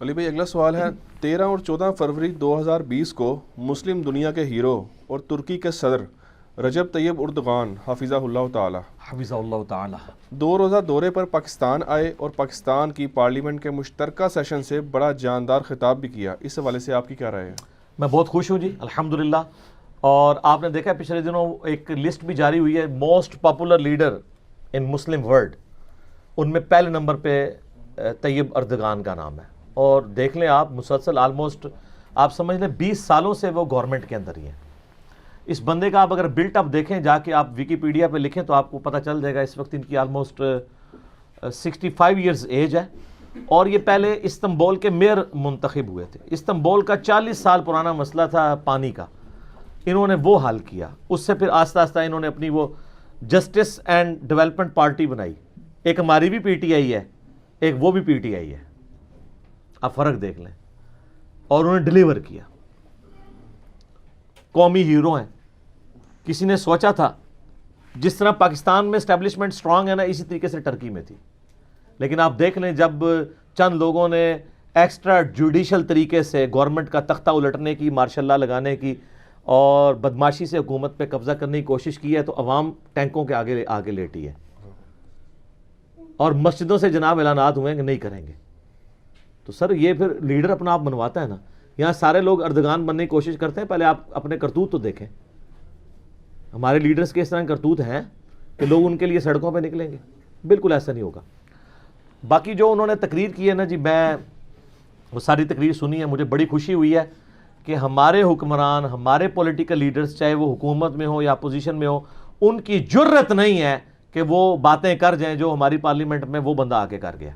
علی بھائی اگلا سوال ہے 13 اور 14 فروری 2020 کو مسلم دنیا کے ہیرو اور ترکی کے صدر رجب طیب اردغان حفظہ اللہ تعالی حفظہ اللہ تعالی 2 روزہ دورے پر پاکستان آئے اور پاکستان کی پارلیمنٹ کے مشترکہ سیشن سے بڑا جاندار خطاب بھی کیا. اس حوالے سے آپ کی کیا رائے ہے؟ میں بہت خوش ہوں جی الحمدللہ. اور آپ نے دیکھا پچھلے دنوں ایک لسٹ بھی جاری ہوئی ہے most popular leader in Muslim world, ان میں پہلے نمبر پہ طیب اردغان کا نام ہے. اور دیکھ لیں آپ مسلسل آلموسٹ آپ سمجھ لیں 20 سالوں سے وہ گورنمنٹ کے اندر ہی ہیں. اس بندے کا آپ اگر بلٹ اپ دیکھیں جا کے آپ ویکیپیڈیا پہ لکھیں تو آپ کو پتہ چل جائے گا. اس وقت ان کی آلموسٹ 65 ایئرز ایج ہے اور یہ پہلے استنبول کے میئر منتخب ہوئے تھے. استنبول کا 40 سال پرانا مسئلہ تھا پانی کا، انہوں نے وہ حل کیا. اس سے پھر آہستہ آہستہ انہوں نے اپنی وہ جسٹس اینڈ ڈیولپمنٹ پارٹی بنائی. ایک ہماری بھی پی ٹی آئی ہے، ایک وہ بھی پی ٹی آئی ہے. آپ فرق دیکھ لیں. اور انہوں نے ڈیلیور کیا. قومی ہیرو ہیں. کسی نے سوچا تھا جس طرح پاکستان میں اسٹیبلشمنٹ سٹرانگ ہے نا، اسی طریقے سے ٹرکی میں تھی. لیکن آپ دیکھ لیں جب چند لوگوں نے ایکسٹرا جوڈیشل طریقے سے گورنمنٹ کا تختہ الٹنے کی، مارشل لا لگانے کی اور بدماشی سے حکومت پہ قبضہ کرنے کی کوشش کی ہے تو عوام ٹینکوں کے آگے لیٹی ہے. اور مسجدوں سے جناب اعلانات ہوئے ہیں کہ نہیں کریں گے. تو سر یہ پھر لیڈر اپنا آپ بنواتا ہے نا. یہاں سارے لوگ اردغان بننے کی کوشش کرتے ہیں، پہلے آپ اپنے کرتوت تو دیکھیں. ہمارے لیڈرز کے اس طرح کرتوت ہیں کہ لوگ ان کے لیے سڑکوں پہ نکلیں گے؟ بالکل ایسا نہیں ہوگا. باقی جو انہوں نے تقریر کی ہے نا جی، میں وہ ساری تقریر سنی ہے. مجھے بڑی خوشی ہوئی ہے کہ ہمارے حکمران، ہمارے پولیٹیکل لیڈرز چاہے وہ حکومت میں ہو یا اپوزیشن میں ہو، ان کی جرت نہیں ہے کہ وہ باتیں کر جائیں جو ہماری پارلیمنٹ میں وہ بندہ آ کے کر گیا.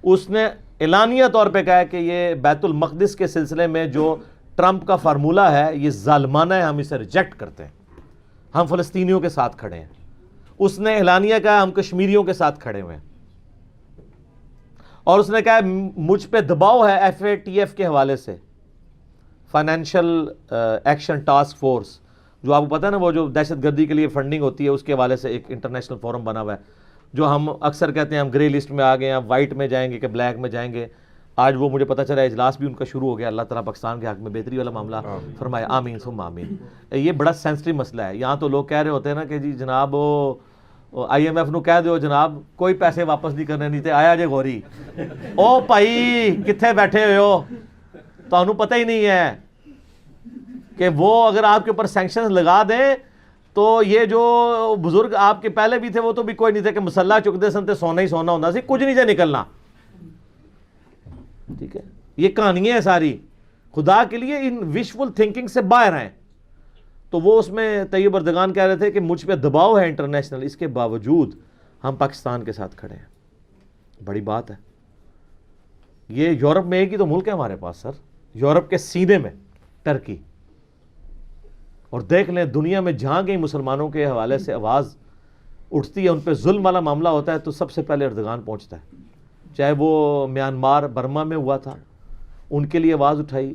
اس نے اعلانیہ طور پہ کہا ہے کہ یہ بیت المقدس کے سلسلے میں جو ٹرمپ کا فارمولہ ہے یہ ظالمانہ ہے، ہم اسے ریجیکٹ کرتے ہیں، ہم فلسطینیوں کے ساتھ کھڑے ہیں. اس نے اعلانیہ کہا ہم کشمیریوں کے ساتھ کھڑے ہوئے ہیں. اور اس نے کہا مجھ پہ دباؤ ہے FATF کے حوالے سے، فائنینشل ایکشن ٹاسک فورس، جو آپ کو پتہ ہے نا وہ جو دہشت گردی کے لیے فنڈنگ ہوتی ہے، اس کے حوالے سے ایک انٹرنیشنل فورم بنا ہوا ہے. جو ہم اکثر کہتے ہیں ہم گرے لسٹ میں آ گئے ہیں، وائٹ میں جائیں گے کہ بلیک میں جائیں گے. آج وہ مجھے پتہ چلا اجلاس بھی ان کا شروع ہو گیا. اللہ تعالیٰ پاکستان کے حق میں بہتری والا معاملہ فرمائے، آمین ثم آمین. یہ بڑا سینسٹیو مسئلہ ہے. یہاں تو لوگ کہہ رہے ہوتے ہیں نا کہ جی جناب IMF نو کہہ دو جناب کوئی پیسے واپس نہیں کرنے، نہیں تے آیا جے گوری. او بھائی کتنے بیٹھے ہوئے ہو، تانوں پتہ ہی نہیں ہے کہ وہ اگر آپ کے اوپر سینکشنز لگا دیں تو یہ جو بزرگ آپ کے پہلے بھی تھے وہ تو بھی کوئی نہیں تھے کہ مسلح چکتے سن تے سونا ہی سونا ہونا سی، کچھ نہیں سے نکلنا. ٹھیک ہے، یہ کہانیاں ہیں ساری. خدا کے لیے ان وشفل تھنکنگ سے باہر ہیں. تو وہ اس میں طیب اردغان کہہ رہے تھے کہ مجھ پہ دباؤ ہے انٹرنیشنل، اس کے باوجود ہم پاکستان کے ساتھ کھڑے ہیں. بڑی بات ہے. یہ یورپ میں ایک ہی تو ملک ہے ہمارے پاس سر، یورپ کے سینے میں ٹرکی. اور دیکھ لیں دنیا میں جہاں کہیں مسلمانوں کے حوالے سے آواز اٹھتی ہے، ان پہ ظلم والا معاملہ ہوتا ہے تو سب سے پہلے اردغان پہنچتا ہے. چاہے وہ میانمار برما میں ہوا تھا، ان کے لیے آواز اٹھائی،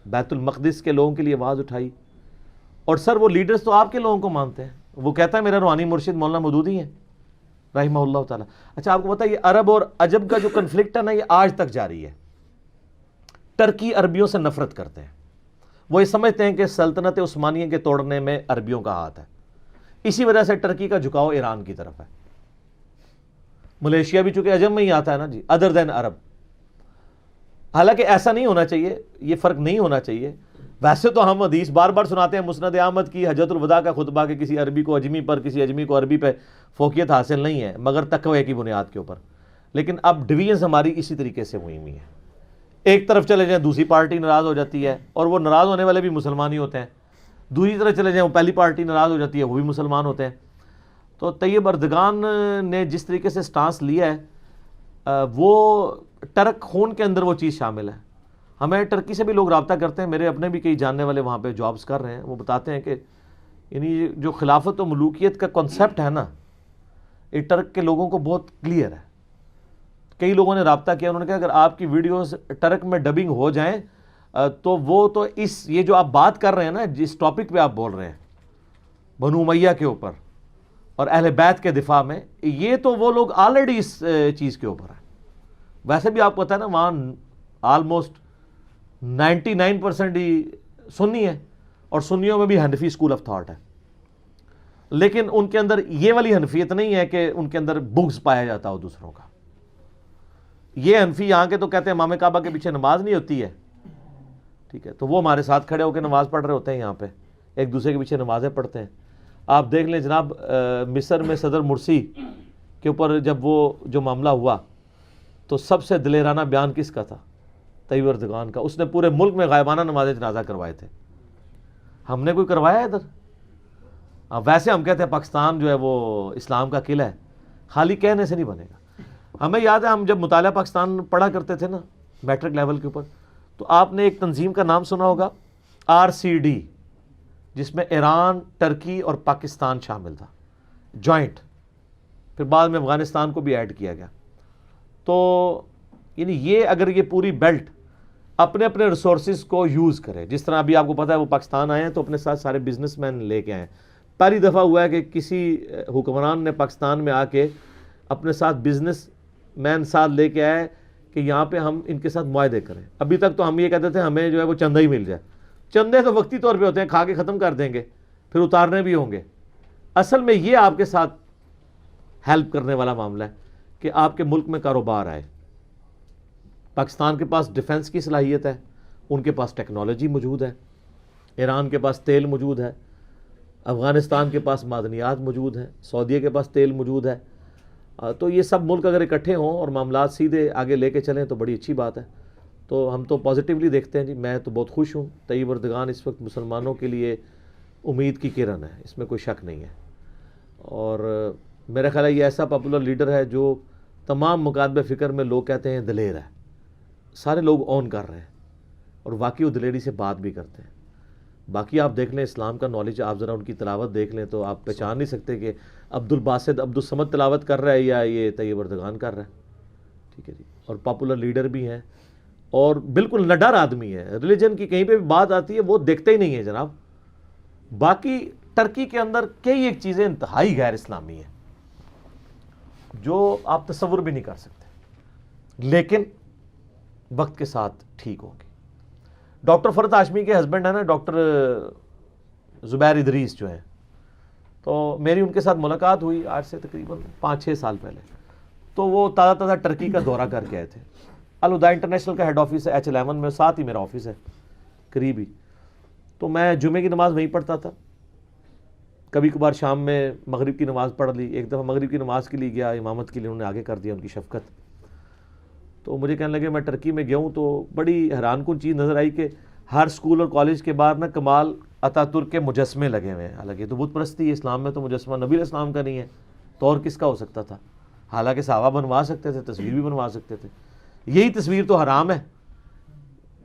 بیت المقدس کے لوگوں کے لیے آواز اٹھائی. اور سر وہ لیڈرز تو آپ کے لوگوں کو مانتے ہیں. وہ کہتا ہے میرا روحانی مرشد مولانا مودودی ہیں رحمہ اللہ تعالیٰ. اچھا آپ کو پتہ ہے یہ عرب اور عجب کا جو کنفلکٹ ہے نا یہ آج تک جاری ہے. ٹرکی عربیوں سے نفرت کرتے ہیں. وہ یہ سمجھتے ہیں کہ سلطنت عثمانیہ کے توڑنے میں عربیوں کا ہاتھ ہے. اسی وجہ سے ٹرکی کا جھکاؤ ایران کی طرف ہے. ملیشیا بھی چونکہ عجم میں ہی آتا ہے نا جی، ادر دین عرب. حالانکہ ایسا نہیں ہونا چاہیے، یہ فرق نہیں ہونا چاہیے. ویسے تو ہم حدیث بار بار سناتے ہیں مسند احمد کی حجۃ الوداع کا خطبہ کہ کسی عربی کو اجمی پر، کسی اجمی کو عربی پہ فوقیت حاصل نہیں ہے مگر تقوی کی بنیاد کے اوپر. لیکن اب ڈویژنز ہماری اسی طریقے سے ہوئی ہوئی ہیں. ایک طرف چلے جائیں دوسری پارٹی ناراض ہو جاتی ہے، اور وہ ناراض ہونے والے بھی مسلمان ہی ہوتے ہیں. دوسری طرف چلے جائیں وہ پہلی پارٹی ناراض ہو جاتی ہے، وہ بھی مسلمان ہوتے ہیں. تو طیب اردغان نے جس طریقے سے سٹانس لیا ہے وہ ٹرک خون کے اندر وہ چیز شامل ہے. ہمیں ٹرکی سے بھی لوگ رابطہ کرتے ہیں، میرے اپنے بھی کئی جاننے والے وہاں پہ جابز کر رہے ہیں. وہ بتاتے ہیں کہ یعنی جو خلافت و ملوکیت کا کنسیپٹ ہے نا یہ ٹرک کے لوگوں کو بہت کلیئر ہے. کئی لوگوں نے رابطہ کیا، انہوں نے کہا اگر آپ کی ویڈیوز ٹرک میں ڈبنگ ہو جائیں تو وہ تو یہ جو آپ بات کر رہے ہیں نا جس ٹاپک پہ آپ بول رہے ہیں بنو امیہ کے اوپر اور اہل بیت کے دفاع میں، یہ تو وہ لوگ آلریڈی اس چیز کے اوپر ہیں. ویسے بھی آپ کو پتا ہے نا وہاں آلموسٹ 99% ہی سنی ہے، اور سنیوں میں بھی حنفی اسکول آف تھاٹ ہے، لیکن ان کے اندر یہ والی حنفیت نہیں ہے کہ ان کے اندر بغض پایا جاتا ہو دوسروں کا. یہ حنفی یہاں کے تو کہتے ہیں امام کعبہ کے پیچھے نماز نہیں ہوتی ہے، ٹھیک ہے، تو وہ ہمارے ساتھ کھڑے ہو کے نماز پڑھ رہے ہوتے ہیں، یہاں پہ ایک دوسرے کے پیچھے نمازیں پڑھتے ہیں. آپ دیکھ لیں جناب مصر میں صدر مرسی کے اوپر جب وہ جو معاملہ ہوا تو سب سے دلیرانہ بیان کس کا تھا؟ طیب اردگان کا. اس نے پورے ملک میں غائبانہ نماز جنازہ کروائے تھے. ہم نے کوئی کروایا ہے ادھر؟ ویسے ہم کہتے ہیں پاکستان جو ہے وہ اسلام کا قلعہ ہے، خالی کہنے سے نہیں بنے گا. ہمیں یاد ہے ہم جب مطالعہ پاکستان پڑھا کرتے تھے نا میٹرک لیول کے اوپر، تو آپ نے ایک تنظیم کا نام سنا ہوگا RCD، جس میں ایران، ٹرکی اور پاکستان شامل تھا، جوائنٹ. پھر بعد میں افغانستان کو بھی ایڈ کیا گیا. تو یعنی یہ اگر یہ پوری بیلٹ اپنے اپنے ریسورسز کو یوز کرے، جس طرح ابھی آپ کو پتا ہے وہ پاکستان آئے ہیں تو اپنے ساتھ سارے بزنس مین لے کے آئے ہیں. پہلی دفعہ ہوا ہے کہ کسی حکمران نے پاکستان میں آ کے اپنے ساتھ بزنس مین ساتھ لے کے آئے کہ یہاں پہ ہم ان کے ساتھ معاہدے کریں. ابھی تک تو ہم یہ کہتے تھے ہمیں جو ہے وہ چندہ ہی مل جائے. چندے تو وقتی طور پہ ہوتے ہیں، کھا کے ختم کر دیں گے، پھر اتارنے بھی ہوں گے. اصل میں یہ آپ کے ساتھ ہیلپ کرنے والا معاملہ ہے کہ آپ کے ملک میں کاروبار آئے. پاکستان کے پاس ڈیفنس کی صلاحیت ہے، ان کے پاس ٹیکنالوجی موجود ہے، ایران کے پاس تیل موجود ہے، افغانستان کے پاس معدنیات موجود ہیں، سعودیہ کے پاس تیل موجود ہے. تو یہ سب ملک اگر اکٹھے ہوں اور معاملات سیدھے آگے لے کے چلیں تو بڑی اچھی بات ہے. تو ہم تو پازیٹیولی دیکھتے ہیں جی. میں تو بہت خوش ہوں. طیب اردگان اس وقت مسلمانوں کے لیے امید کی کرن ہے، اس میں کوئی شک نہیں ہے. اور میرا خیال ہے یہ ایسا پاپولر لیڈر ہے جو تمام مکاتب فکر میں لوگ کہتے ہیں دلیر ہے. سارے لوگ اون کر رہے ہیں اور واقعی وہ دلیری سے بات بھی کرتے ہیں. باقی آپ دیکھ لیں اسلام کا نالج، آپ ذرا ان کی تلاوت دیکھ لیں تو آپ پہچان نہیں سکتے کہ عبدالباسط عبدالصمد تلاوت کر رہا ہے یا یہ طیب اردگان کر رہا ہے. ٹھیک ہے جی. اور پاپولر لیڈر بھی ہیں اور بالکل نڈر آدمی ہے. ریلیجن کی کہیں پہ بھی بات آتی ہے وہ دیکھتے ہی نہیں ہے جناب. باقی ٹرکی کے اندر کئی ایک چیزیں انتہائی غیر اسلامی ہیں جو آپ تصور بھی نہیں کر سکتے، لیکن وقت کے ساتھ ٹھیک ہوں گی. ڈاکٹر فرد ہاشمی کے ہسبینڈ ہیں نا ڈاکٹر زبیر ادریس جو ہیں، تو میری ان کے ساتھ ملاقات ہوئی آج سے تقریباً 5-6 سال پہلے. تو وہ تازہ تازہ ٹرکی کا دورہ کر کے آئے تھے. الہدا انٹرنیشنل کا ہیڈ آفس ہے H11 میں، ساتھ ہی میرا آفس ہے قریب ہی. تو میں جمعے کی نماز وہیں پڑھتا تھا، کبھی کبھار شام میں مغرب کی نماز پڑھ لی. ایک دفعہ مغرب کی نماز کے لیے گیا، امامت کے لیے انہوں نے آگے کر دیا، ان کی شفقت. تو مجھے کہنے لگے میں ٹرکی میں گیا ہوں تو بڑی حیران کن چیز نظر آئی کہ ہر اسکول اور کالج کے باہر نا کمال اتاترک کے مجسمے لگے ہوئے ہیں. حالانکہ تو بت پرستی ہے، اسلام میں تو مجسمہ نبی علیہ السلام کا نہیں ہے تو اور کس کا ہو سکتا تھا؟ حالانکہ صحابہ بنوا سکتے تھے، تصویر بھی بنوا سکتے تھے. یہی تصویر تو حرام ہے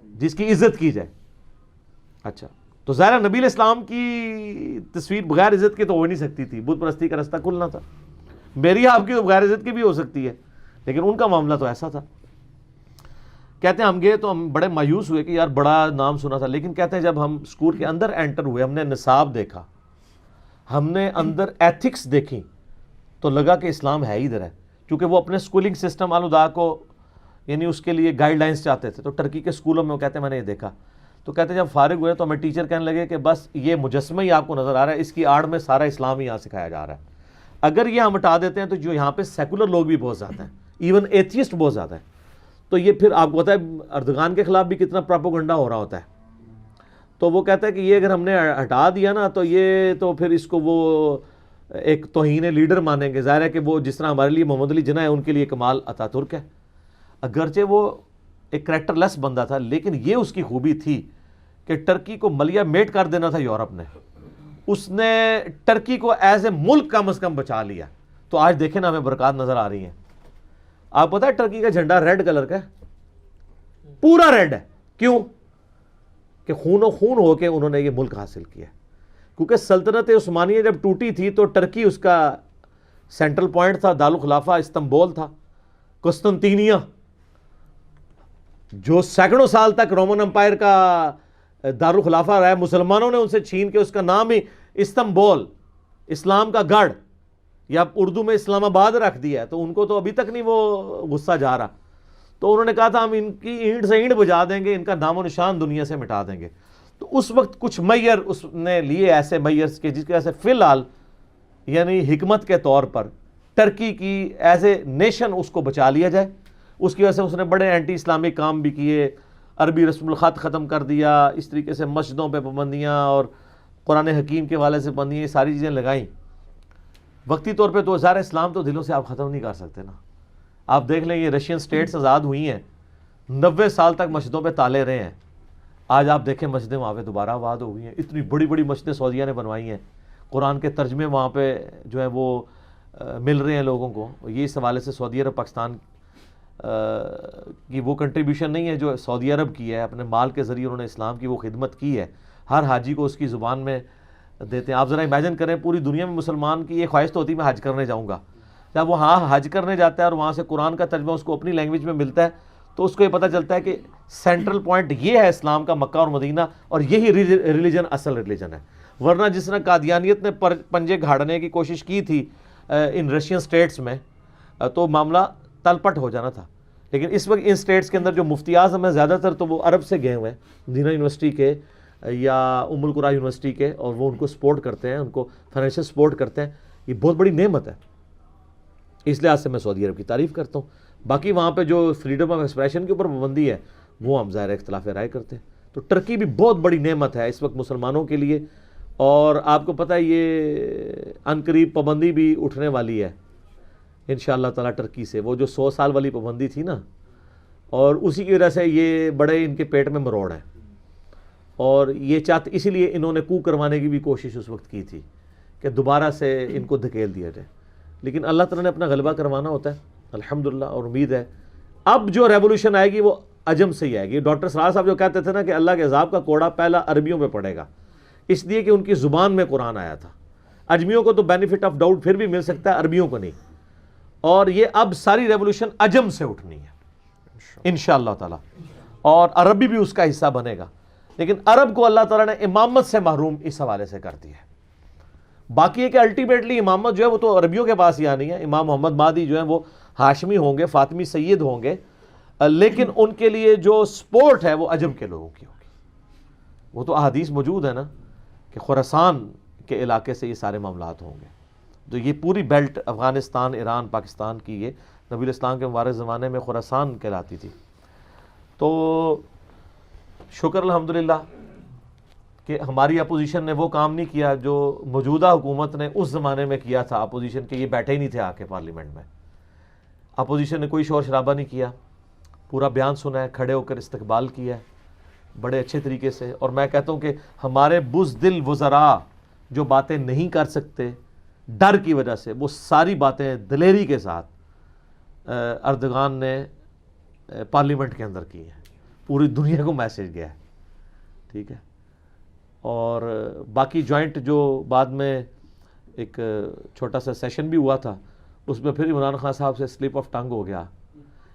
جس کی عزت کی جائے. اچھا تو ظاہر نبی علیہ السلام کی تصویر بغیر عزت کے تو ہو نہیں سکتی تھی، بت پرستی کا رستہ کھلنا تھا. میری آپ کی تو بغیر عزت کی بھی ہو سکتی ہے، لیکن ان کا معاملہ تو ایسا تھا. کہتے ہیں ہم گئے تو ہم بڑے مایوس ہوئے کہ یار بڑا نام سنا تھا، لیکن کہتے ہیں جب ہم اسکول کے اندر انٹر ہوئے، ہم نے نصاب دیکھا، ہم نے اندر ایتھکس دیکھی تو لگا کہ اسلام ہے ہی ادھر ہے. کیونکہ وہ اپنے اسکولنگ سسٹم الہدا کو یعنی اس کے لیے گائیڈ لائنس چاہتے تھے. تو ٹرکی کے اسکولوں میں وہ کہتے ہیں میں نے یہ دیکھا. تو کہتے ہیں جب فارغ ہوئے تو ہمیں ٹیچر کہنے لگے کہ بس یہ مجسمہ ہی آپ کو نظر آ رہا ہے، اس کی آڑ میں سارا اسلام ہی یہاں سکھایا جا رہا ہے. اگر یہ ہم ہٹا دیتے ہیں تو جو یہاں پہ سیکولر لوگ بھی بہت زیادہ ہیں، ایون ایتھیسٹ بہت زیادہ ہیں. تو یہ پھر آپ کو پتہ ہے اردگان کے خلاف بھی کتنا پراپوگنڈا ہو رہا ہوتا ہے. تو وہ کہتا ہے کہ یہ اگر ہم نے ہٹا دیا نا تو یہ تو پھر اس کو وہ ایک توہین لیڈر مانیں گے. ظاہر ہے کہ وہ جس طرح ہمارے لیے محمد علی جناح ہے ان کے لیے کمال اتاترک ہے. اگرچہ وہ ایک کریکٹر لیس بندہ تھا، لیکن یہ اس کی خوبی تھی کہ ٹرکی کو ملیا میٹ کر دینا تھا یورپ نے، اس نے ٹرکی کو ایز اے ملک کم از کم بچا لیا. تو آج دیکھیں نا ہمیں برکات نظر آ رہی ہیں. آپ پتہ ہے ٹرکی کا جھنڈا ریڈ کلر کا ہے، پورا ریڈ ہے. کیوں؟ کہ خون و خون ہو کے انہوں نے یہ ملک حاصل کیا. کیونکہ سلطنت عثمانیہ جب ٹوٹی تھی تو ٹرکی اس کا سینٹرل پوائنٹ تھا، دارالخلافہ استنبول تھا. قسطنطینیہ جو سینکڑوں سال تک رومن امپائر کا دارالخلافہ رہا ہے، مسلمانوں نے ان سے چھین کے اس کا نام ہی استنبول، اسلام کا گڑھ، یا اردو میں اسلام آباد رکھ دیا ہے. تو ان کو تو ابھی تک نہیں وہ غصہ جا رہا. تو انہوں نے کہا تھا ہم ان کی اینٹ سے اینٹ بجا دیں گے, ان کا نام و نشان دنیا سے مٹا دیں گے. تو اس وقت کچھ میئر اس نے لیے ایسے میئرز کے جس کی وجہ سے فی الحال یعنی حکمت کے طور پر ٹرکی کی ایز اے نیشن اس کو بچا لیا جائے. اس کی وجہ سے اس نے بڑے اینٹی اسلامک کام بھی کیے, عربی رسم الخط ختم کر دیا, اس طریقے سے مسجدوں پہ پابندیاں اور قرآن حکیم کے والے سے پابندیاں, یہ ساری چیزیں لگائیں. وقتی طور پہ تو ظاہر اسلام تو دلوں سے آپ ختم نہیں کر سکتے نا. آپ دیکھ لیں یہ رشین سٹیٹس آزاد ہوئی ہیں, 90 سال تک مسجدوں پہ تالے رہے ہیں. آج آپ دیکھیں مسجدیں وہاں پہ دوبارہ آباد ہو گئی ہیں, اتنی بڑی بڑی مسجدیں سعودیہ نے بنوائی ہیں, قرآن کے ترجمے وہاں پہ جو ہے وہ مل رہے ہیں لوگوں کو. یہ اس حوالے سے سعودی عرب پاکستان کی وہ کنٹریبیوشن نہیں ہے جو سعودی عرب کی ہے, اپنے مال کے ذریعے انہوں نے اسلام کی وہ خدمت کی ہے, ہر حاجی کو اس کی زبان میں دیتے ہیں. آپ ذرا امیجن کریں پوری دنیا میں مسلمان کی یہ خواہش تو ہوتی ہے میں حج کرنے جاؤں گا, جب وہ حج کرنے جاتا ہے اور وہاں سے قرآن کا ترجمہ اس کو اپنی لینگویج میں ملتا ہے تو اس کو یہ پتہ چلتا ہے کہ سینٹرل پوائنٹ یہ ہے اسلام کا, مکہ اور مدینہ, اور یہی ریلیجن اصل ریلیجن ہے. ورنہ جس طرح قادیانیت نے پنجے گھاڑنے کی کوشش کی تھی ان رشین سٹیٹس میں تو معاملہ تلپٹ ہو جانا تھا. لیکن اس وقت ان سٹیٹس کے اندر جو مفتی اعظم ہیں زیادہ تر تو وہ عرب سے گئے ہوئے ہیں, مدینہ یونیورسٹی کے یا ام القرا یونیورسٹی کے, اور وہ ان کو سپورٹ کرتے ہیں, ان کو فائنینشیل سپورٹ کرتے ہیں. یہ بہت بڑی نعمت ہے, اس لحاظ سے میں سعودی عرب کی تعریف کرتا ہوں. باقی وہاں پہ جو فریڈم آف ایکسپریشن کے اوپر پابندی ہے وہ ہم ظاہر اختلاف رائے کرتے ہیں. تو ٹرکی بھی بہت بڑی نعمت ہے اس وقت مسلمانوں کے لیے, اور آپ کو پتہ ہے یہ عنقریب پابندی بھی اٹھنے والی ہے انشاءاللہ تعالیٰ ٹرکی سے. وہ جو 100 سال والی پابندی تھی نا, اور اسی کی وجہ سے یہ بڑے ان کے پیٹ میں مروڑ ہیں, اور یہ چاہتے اسی لیے انہوں نے کو کروانے کی بھی کوشش اس وقت کی تھی کہ دوبارہ سے ان کو دھکیل دیا جائے. لیکن اللہ تعالیٰ نے اپنا غلبہ کروانا ہوتا ہے الحمدللہ, اور امید ہے اب جو ریولوشن آئے گی وہ عجم سے ہی آئے گی. ڈاکٹر سراج صاحب جو کہتے تھے نا کہ اللہ کے عذاب کا کوڑا پہلا عربیوں پہ پڑے گا, اس لیے کہ ان کی زبان میں قرآن آیا تھا. اجمیوں کو تو بینیفٹ آف ڈاؤٹ پھر بھی مل سکتا ہے, عربیوں کو نہیں. اور یہ اب ساری ریولوشن عجم سے اٹھنی ہے انشاءاللہ تعالیٰ, اور عربی بھی اس کا حصہ بنے گا. لیکن عرب کو اللہ تعالیٰ نے امامت سے محروم اس حوالے سے کر دی ہے. باقی ہے کہ الٹیمیٹلی امامت جو ہے وہ تو عربیوں کے پاس ہی آنی ہے. امام محمد مہدی جو ہیں وہ ہاشمی ہوں گے, فاطمی سید ہوں گے, لیکن ان کے لیے جو سپورٹ ہے وہ عجم کے لوگوں کی ہوگی. وہ تو احادیث موجود ہے نا کہ خراسان کے علاقے سے یہ سارے معاملات ہوں گے. تو یہ پوری بیلٹ افغانستان, ایران, پاکستان کی یہ نبی الاسلام کے مبارک زمانے میں خراسان کہلاتی تھی. تو شکر الحمدللہ کہ ہماری اپوزیشن نے وہ کام نہیں کیا جو موجودہ حکومت نے اس زمانے میں کیا تھا. اپوزیشن کے یہ بیٹھے ہی نہیں تھے آ کے پارلیمنٹ میں. اپوزیشن نے کوئی شور شرابہ نہیں کیا, پورا بیان سنا ہے, کھڑے ہو کر استقبال کیا ہے بڑے اچھے طریقے سے. اور میں کہتا ہوں کہ ہمارے بزدل وزراء جو باتیں نہیں کر سکتے ڈر کی وجہ سے, وہ ساری باتیں دلیری کے ساتھ اردگان نے پارلیمنٹ کے اندر کی ہیں. پوری دنیا کو میسیج گیا ہے, ٹھیک ہے. اور باقی جوائنٹ جو بعد میں ایک چھوٹا سا سیشن بھی ہوا تھا, اس میں پھر عمران خان صاحب سے سلپ آف ٹنگ ہو گیا.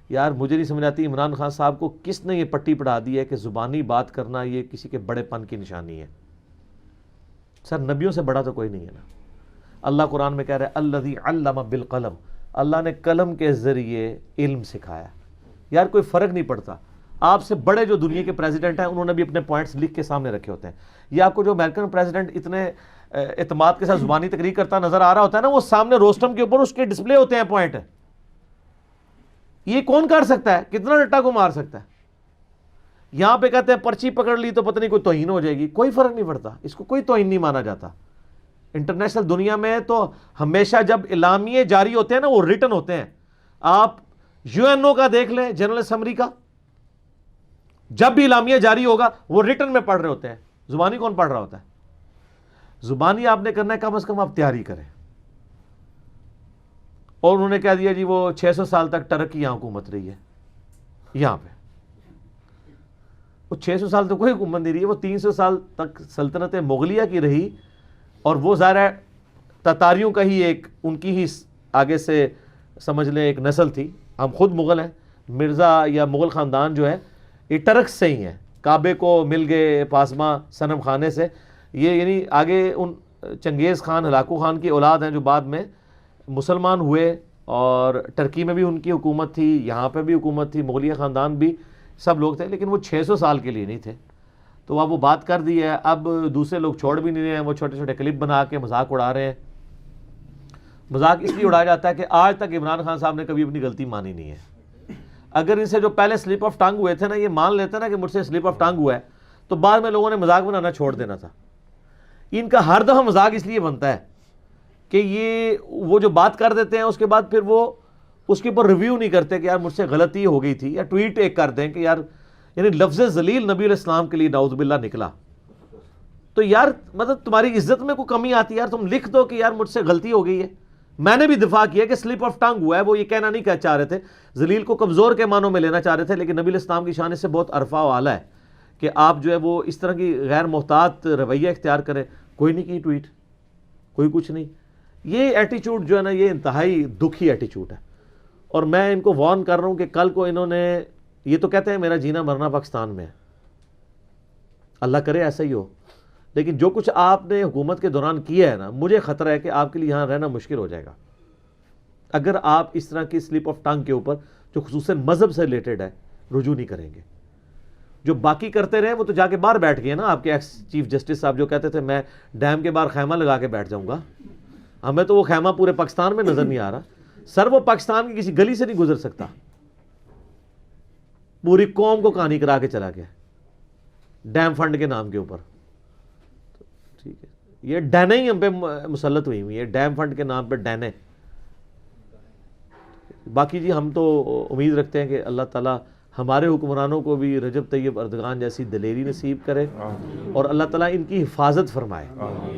یار مجھے نہیں سمجھ آتی عمران خان صاحب کو کس نے یہ پٹی پڑھا دی ہے کہ زبانی بات کرنا یہ کسی کے بڑے پن کی نشانی ہے. سر نبیوں سے بڑا تو کوئی نہیں ہے نا. اللہ قرآن میں کہہ رہا ہے الذی علم بالقلم, اللہ نے قلم کے ذریعے علم سکھایا. یار کوئی فرق نہیں پڑتا. آپ سے بڑے جو دنیا کے پریزیڈنٹ ہیں انہوں نے بھی اپنے پوائنٹس لکھ کے سامنے رکھے ہوتے ہیں. یہ آپ کو جو امریکن پریزیڈنٹ اتنے اعتماد کے ساتھ زبانی تقریر کرتا نظر آ رہا ہوتا ہے نا, وہ سامنے روسٹم کے اوپر اس کے ڈسپلے ہوتے ہیں پوائنٹ. یہ کون کر سکتا ہے, کتنا رٹا کو مار سکتا ہے. یہاں پہ کہتے ہیں پرچی پکڑ لی تو پتہ نہیں کوئی توہین ہو جائے گی. کوئی فرق نہیں پڑتا, اس کو کوئی توہین نہیں مانا جاتا. انٹرنیشنل دنیا میں تو ہمیشہ جب اعلامیے جاری ہوتے ہیں نا وہ ریٹن ہوتے ہیں. آپ یو این او کا دیکھ لیں, جنرل اسمبلی کا, جب بھی اعلامیہ جاری ہوگا وہ ریٹن میں پڑھ رہے ہوتے ہیں. زبانی کون پڑھ رہا ہوتا ہے؟ زبانی آپ نے کرنا ہے کم از کم آپ تیاری کریں. اور انہوں نے کہہ دیا جی وہ 600 سال تک ٹرک کی یہاں حکومت رہی ہے. یہاں پہ وہ 600 سال تو کوئی حکومت نہیں رہی ہے, وہ 300 سال تک سلطنت مغلیہ کی رہی, اور وہ ظاہر ہے تتاریوں کا ہی ایک ان کی ہی آگے سے سمجھ لیں ایک نسل تھی. ہم خود مغل ہیں, مرزا یا مغل خاندان جو ہے یہ ٹرک سے ہی ہیں. کعبے کو مل گئے پاسما صنم خانے سے. یہ یعنی آگے ان چنگیز خان, ہلاکو خان کی اولاد ہیں جو بعد میں مسلمان ہوئے اور ٹرکی میں بھی ان کی حکومت تھی, یہاں پہ بھی حکومت تھی, مغلیہ خاندان بھی, سب لوگ تھے, لیکن وہ 600 سال کے لیے نہیں تھے. تو اب وہ بات کر دی ہے, اب دوسرے لوگ چھوڑ بھی نہیں رہے ہیں, وہ چھوٹے چھوٹے کلپ بنا کے مذاق اڑا رہے ہیں. مذاق اس لیے اڑایا جاتا ہے کہ آج تک عمران خان صاحب نے کبھی اپنی غلطی مانی نہیں ہے. اگر ان سے جو پہلے سلپ آف ٹنگ ہوئے تھے نا, یہ مان لیتے نا کہ مجھ سے سلپ آف ٹنگ ہوا ہے, تو بعد میں لوگوں نے مذاق بنانا چھوڑ دینا تھا. ان کا ہر دفعہ مذاق اس لیے بنتا ہے کہ یہ وہ جو بات کر دیتے ہیں اس کے بعد پھر وہ اس کے اوپر ریویو نہیں کرتے کہ یار مجھ سے غلطی ہو گئی تھی, یا ٹویٹ ایک کر دیں کہ یار, یعنی لفظ ذلیل نبی علیہ السلام کے لیے نعوذ باللہ نکلا. تو یار مطلب تمہاری عزت میں کوئی کمی آتی ہے یار, تم لکھ دو کہ یار مجھ سے غلطی ہو گئی ہے. میں نے بھی دفاع کیا کہ سلپ آف ٹنگ ہوا ہے, وہ یہ کہنا نہیں کہہ چاہ رہے تھے, ذلیل کو کمزور کے معنوں میں لینا چاہ رہے تھے, لیکن نبی علیہ السلام کی شان سے بہت عرفہ و اعلیٰ ہے کہ آپ جو ہے وہ اس طرح کی غیر محتاط رویہ اختیار کریں. کوئی نہیں کی ٹویٹ, کوئی کچھ نہیں. یہ ایٹیچیوڈ جو ہے نا, یہ انتہائی دکھی ایٹیچیوڈ ہے. اور میں ان کو وارن کر رہا ہوں کہ کل کو انہوں نے, یہ تو کہتے ہیں میرا جینا مرنا پاکستان میں ہے, اللہ کرے ایسا ہی ہو, لیکن جو کچھ آپ نے حکومت کے دوران کیا ہے نا, مجھے خطرہ ہے کہ آپ کے لیے یہاں رہنا مشکل ہو جائے گا اگر آپ اس طرح کی سلپ آف ٹنگ کے اوپر, جو خصوصاً مذہب سے ریلیٹڈ ہے, رجوع نہیں کریں گے. جو باقی کرتے رہے وہ تو جا کے باہر بیٹھ گئے نا. آپ کے ایکس چیف جسٹس صاحب جو کہتے تھے میں ڈیم کے باہر خیمہ لگا کے بیٹھ جاؤں گا, ہمیں تو وہ خیمہ پورے پاکستان میں نظر نہیں آ رہا. سر وہ پاکستان کی کسی گلی سے نہیں گزر سکتا, پوری قوم کو کہانی کرا کے چلا گیا ڈیم فنڈ کے نام کے اوپر. ٹھیک ہے, یہ ڈینے ہی ہم پہ مسلط ہوئی ہوئی ہے, ڈیم فنڈ کے نام پہ ڈینے. باقی جی ہم تو امید رکھتے ہیں کہ اللہ تعالیٰ ہمارے حکمرانوں کو بھی رجب طیب اردگان جیسی دلیری نصیب کرے, اور اللہ تعالیٰ ان کی حفاظت فرمائے,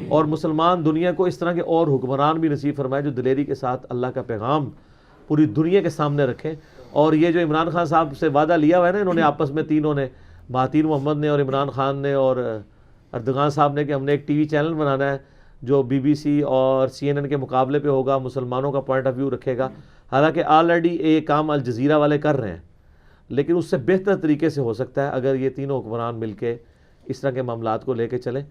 اور مسلمان دنیا کو اس طرح کے اور حکمران بھی نصیب فرمائے جو دلیری کے ساتھ اللہ کا پیغام پوری دنیا کے سامنے رکھیں. اور یہ جو عمران خان صاحب سے وعدہ لیا ہوا ہے نا انہوں نے آپس میں, تینوں نے, مہاتیر محمد نے اور عمران خان نے اور اردگان صاحب نے, کہ ہم نے ایک ٹی وی چینل بنانا ہے جو BBC اور CNN کے مقابلے پہ ہوگا, مسلمانوں کا پوائنٹ آف ویو رکھے گا. حالانکہ آلریڈی ایک کام الجزیرہ والے کر رہے ہیں, لیکن اس سے بہتر طریقے سے ہو سکتا ہے اگر یہ تینوں حکمران مل کے اس طرح کے معاملات کو لے کے چلیں.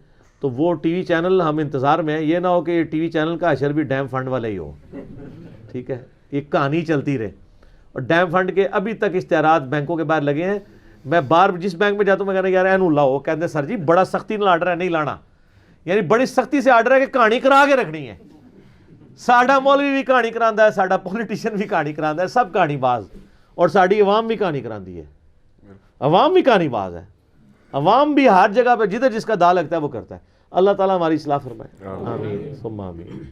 تو وہ ٹی وی چینل ہم انتظار میں ہیں, یہ نہ ہو کہ ٹی وی چینل کا اشر بھی ڈیم فنڈ والے ہی ہو. ٹھیک ہے, ایک کہانی چلتی رہے. اور ڈیم فنڈ کے ابھی تک اشتہارات بینکوں کے باہر لگے ہیں. میں بار جس بینک میں جاتا ہوں میں کہنا یار اینو لاؤ, کہتے ہیں سر جی بڑا سختی نہ آرڈر ہے, نہیں لانا. یعنی بڑی سختی سے آرڈر ہے کہ کہانی کرا کے رکھنی ہے. ساڈا مولوی بھی کہانی کراندہ ہے, ساڈا پولیٹیشین بھی کہانی کراندہ ہے, سب کہانی باز, اور ساڈی عوام بھی کہانی کراندی ہے. عوام بھی کہانی باز ہے, عوام بھی ہر جگہ پہ جدھر جس کا دا لگتا ہے وہ کرتا ہے. اللہ تعالیٰ ہماری اصلاح فرمائے, آمین ثم آمین.